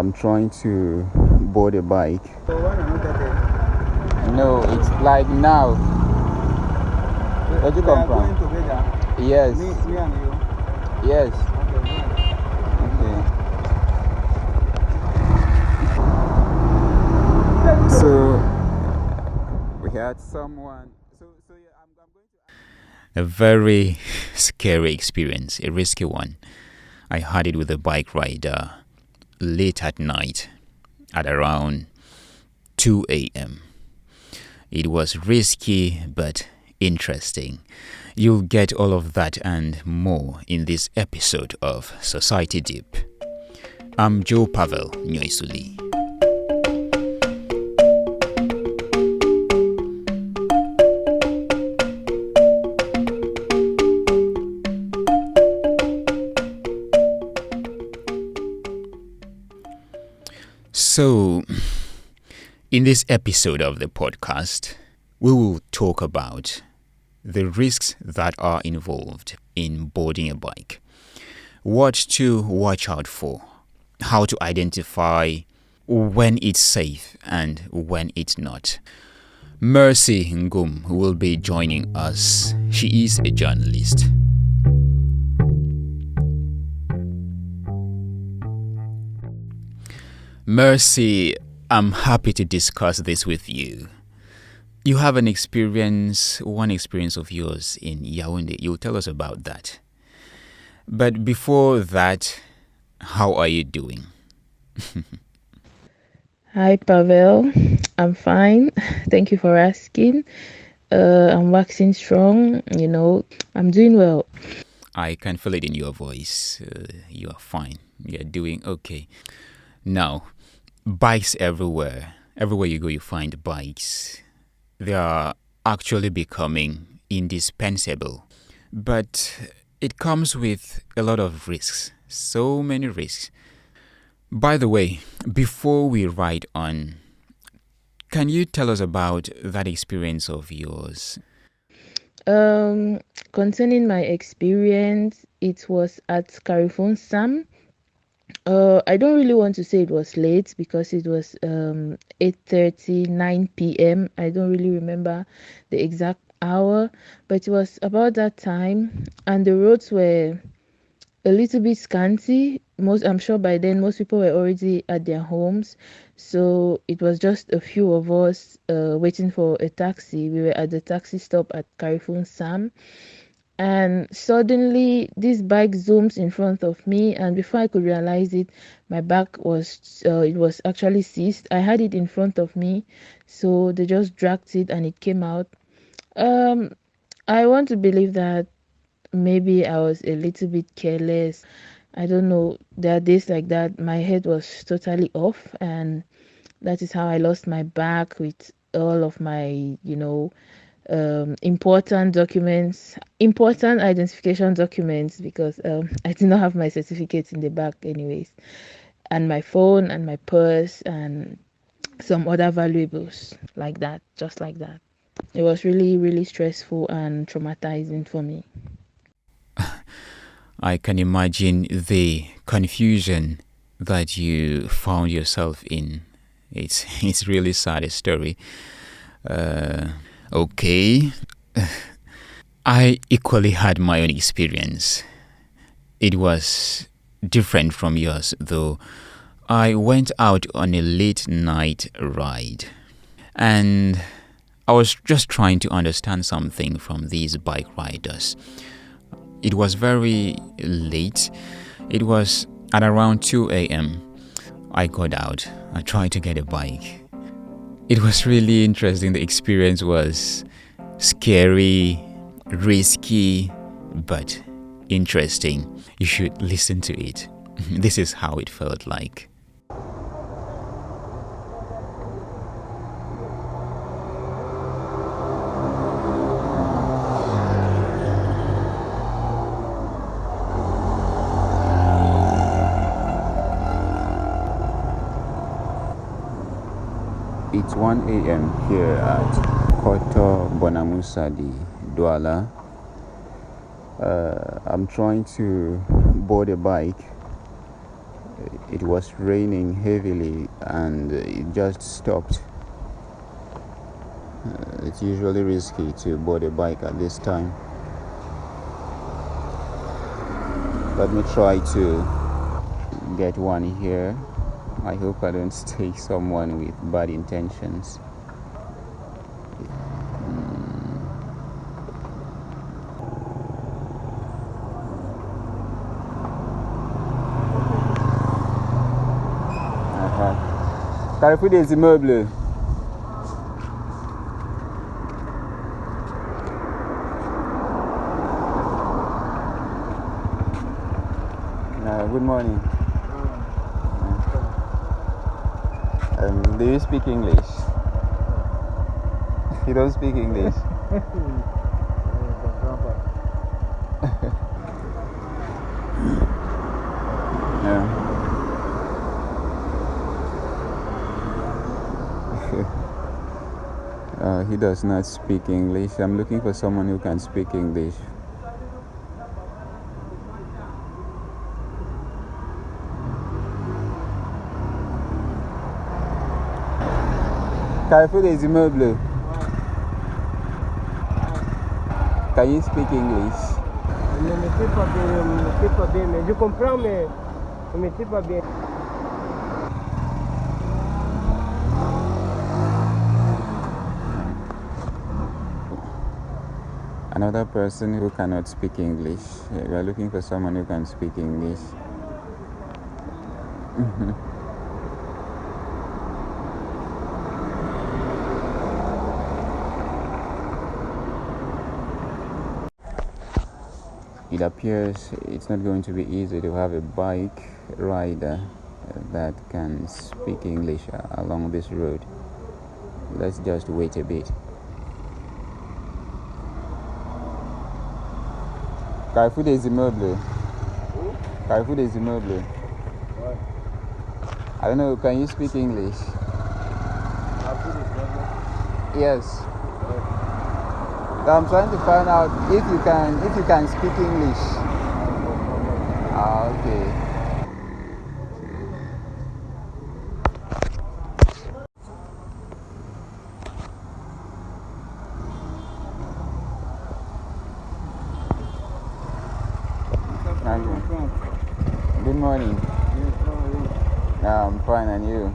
I'm trying to board a bike. So when you not there? No, it's like now. Where do you come from? Going together. Yes. Me and you. Yes. Okay. So we had someone. So yeah, I'm going to. A very scary experience, a risky one. I had it with a bike rider late at night at around 2 a.m. It was risky but interesting. You'll get all of that and more in this episode of Society Deep. I'm Joe Pavel Nyoisuli. So, in this episode of the podcast, we will talk about the risks that are involved in boarding a bike, what to watch out for, how to identify when it's safe and when it's not. Mercy Ngum will be joining us. She is a journalist. Mercy, I'm happy to discuss this with you. You have one experience of yours in Yaoundé. You'll tell us about that. But before that, how are you doing? Hi, Pavel. I'm fine. Thank you for asking. I'm waxing strong. I'm doing well. I can feel it in your voice. You are fine. You're doing okay. Now, bikes everywhere. Everywhere you go, you find bikes. They are actually becoming indispensable. But it comes with a lot of risks. So many risks. By the way, before we ride on, can you tell us about that experience of yours? Concerning my experience, it was at Carrefour Sam. I don't really want to say it was late because it was 8:30, 9 p.m. I don't really remember the exact hour, but it was about that time, and the roads were a little bit scanty. I'm sure by then most people were already at their homes, so it was just a few of us waiting for a taxi. We were at the taxi stop at Carrefour Sam, and suddenly this bike zooms in front of me, and before I could realize it, my back was it was actually seized. I had it in front of me, so they just dragged it and it came out. um I want to believe that maybe I was a little bit careless. I don't know, there are days like that my head was totally off, and that is how I lost my bag with all of my important documents, important identification documents, because I did not have my certificates in the bag anyways, and my phone and my purse and some other valuables like that, just like that. It was really, really stressful and traumatizing for me. I can imagine the confusion that you found yourself in. It's really sad, a story. Okay. I equally had my own experience. It was different from yours, though. I went out on a late night ride, and I was just trying to understand something from these bike riders. It was very late. It was at around 2 a.m. I got out. I tried to get a bike. It was really interesting. The experience was scary, risky, but interesting. You should listen to it. This is how it felt like. It's 1 a.m. here at Koto Bonamusadi, Douala. I'm trying to board a bike. It was raining heavily and it just stopped. It's usually risky to board a bike at this time. Let me try to get one here. I hope I don't take someone with bad intentions. Carrefour des immeubles. Good morning. Do you speak English? You don't speak English? Yeah. He does not speak English. I'm looking for someone who can speak English. Carrefour des immeubles. Can you speak English? Je ne sais pas bien, mais je comprends, mais je ne sais pas bien. Another person who cannot speak English. We are looking for someone who can speak English. It appears it's not going to be easy to have a bike rider that can speak English along this road. Let's just wait a bit. Carrefour des immeubles. Carrefour des immeubles. I don't know, can you speak English? Yes. So I'm trying to find out if you can speak English. Okay. Good morning. I'm fine, and you?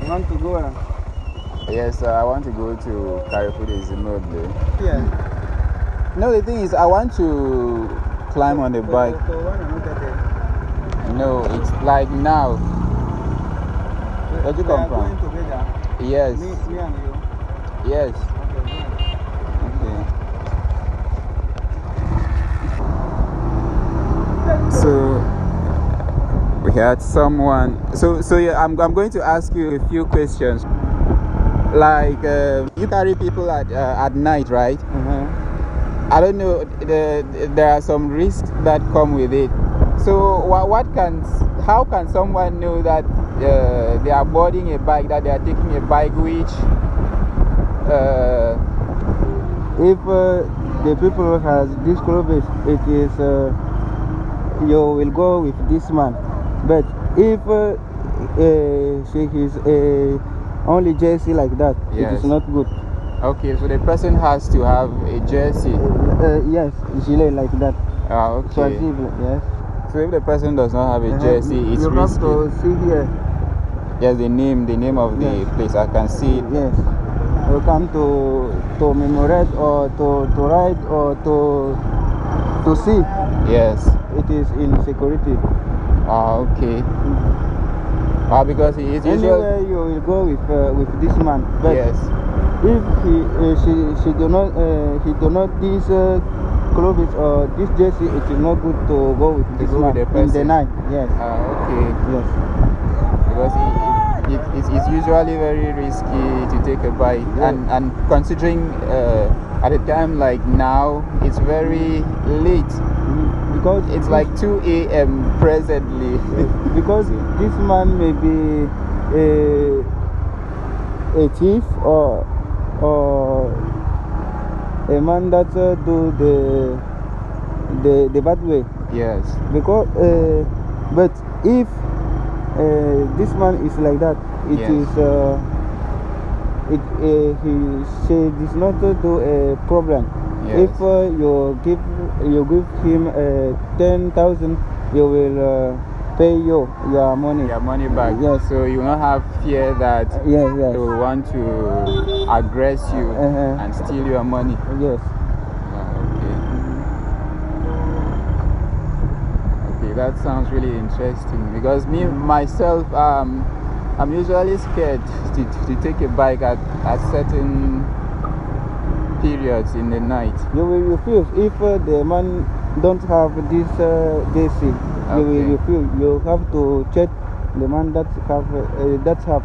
You want to go? Yes, I want to go to Carrefour des immeubles. Yeah. No, the thing is, I want to climb on the bike. No, it's like now. Where do you come from? Yes. Me and you. Yes. Okay. So we had someone. So yeah, I'm going to ask you a few questions. Like you carry people at night, right? I don't know. There are some risks that come with it. So how can someone know that they are boarding a bike, that they are taking a bike which if the people has disclosed it is you will go with this man, but if she is only jersey like that, yes, it is not good. Okay, so the person has to have a jersey. Yes, gilet like that. Okay. Yes. So if the person does not have a jersey, it's you risky. have to see here. Yes, the name of the place. I can see it. Yes. You come to memorize or to write or to see. Yes. It is in security. Okay. Because he is anywhere you will go with this man. But yes. If he do not this clothes or this jersey, it is not good to go with this man in the night. Yes. Okay. Yes. Because it's usually very risky to take a bike, yes, and considering at a time like now, it's very late. Because it's like 2 a.m. presently. Yes. Because this man may be a thief or a man that do the bad way. Yes. Because But if this man is like that, it Yes. is he does not do a problem. Yes. If you give him 10,000, you will pay your money. Your money back. Yes. So you will not have fear that Yes, they yes, will want to aggress you and steal your money. yes. Okay, that sounds really interesting, because me myself, I'm usually scared to take a bike at certain periods in the night. You will refuse if the man don't have this JC. You will Okay. refuse. You have to check the man that have.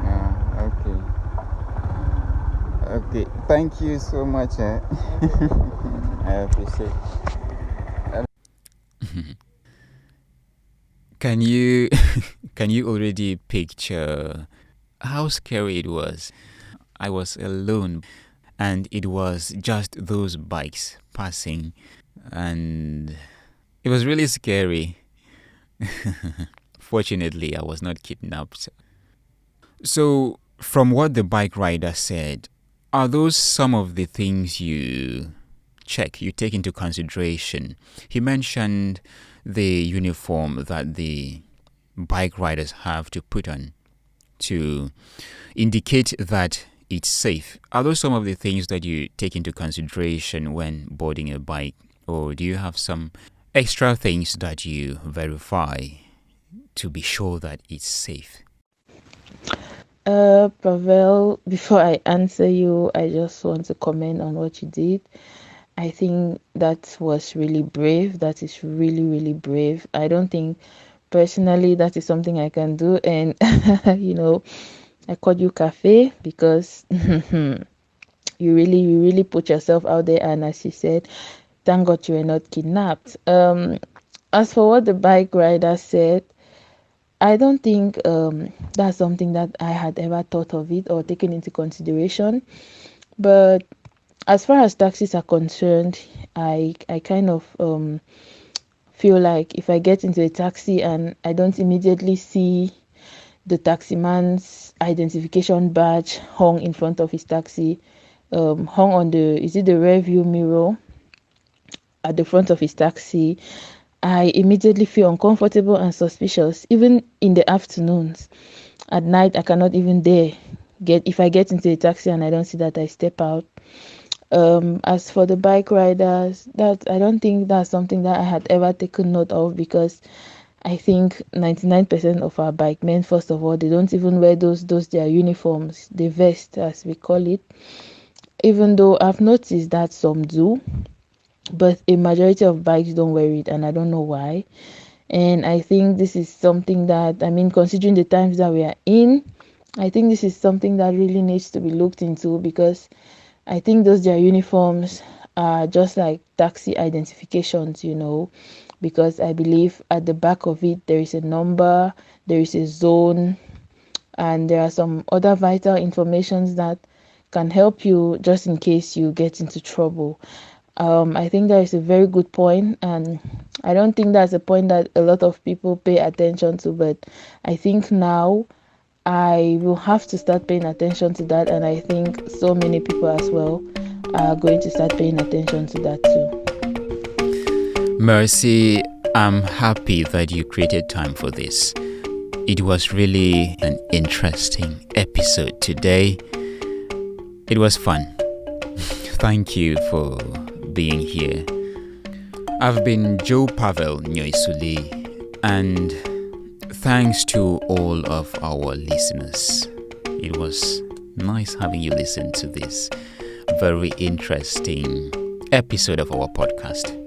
Yeah, okay. Thank you so much. I appreciate. Can you already picture how scary it was? I was alone, and it was just those bikes passing, and it was really scary. Fortunately, I was not kidnapped. So, from what the bike rider said, are those some of the things you take into consideration? He mentioned the uniform that the bike riders have to put on to indicate that it's safe. Are those some of the things that you take into consideration when boarding a bike, or do you have some extra things that you verify to be sure that it's safe? Pavel, before I answer you, I just want to comment on what you did. I think that was really brave. That is really, really brave. I don't think personally that is something I can do. And, I called you cafe because you really put yourself out there. And as you said, thank God you were not kidnapped. As for what the bike rider said, I don't think that's something that I had ever thought of it or taken into consideration. But as far as taxis are concerned, I kind of feel like if I get into a taxi and I don't immediately see the taximan's identification badge hung in front of his taxi, hung on the rear view mirror at the front of his taxi, I immediately feel uncomfortable and suspicious, even in the afternoons. At night, I cannot even dare if I get into a taxi and I don't see that, I step out. As for the bike riders, that I don't think that's something that I had ever taken note of, because I think 99% of our bike men, first of all, they don't even wear those their uniforms, the vest as we call it. Even though I've noticed that some do, but a majority of bikes don't wear it, and I don't know why. And I think this is something that, I mean, considering the times that we are in, I think this is something that really needs to be looked into, because I think those their uniforms are just like taxi identifications, because I believe at the back of it there is a number, there is a zone, and there are some other vital informations that can help you just in case you get into trouble. I think that is a very good point, and I don't think that's a point that a lot of people pay attention to, but I think now I will have to start paying attention to that, and I think so many people as well are going to start paying attention to that too. Mercy, I'm happy that you created time for this. It was really an interesting episode today. It was fun. Thank you for being here. I've been Joe Pavel Nyoisuli, and thanks to all of our listeners. It was nice having you listen to this very interesting episode of our podcast.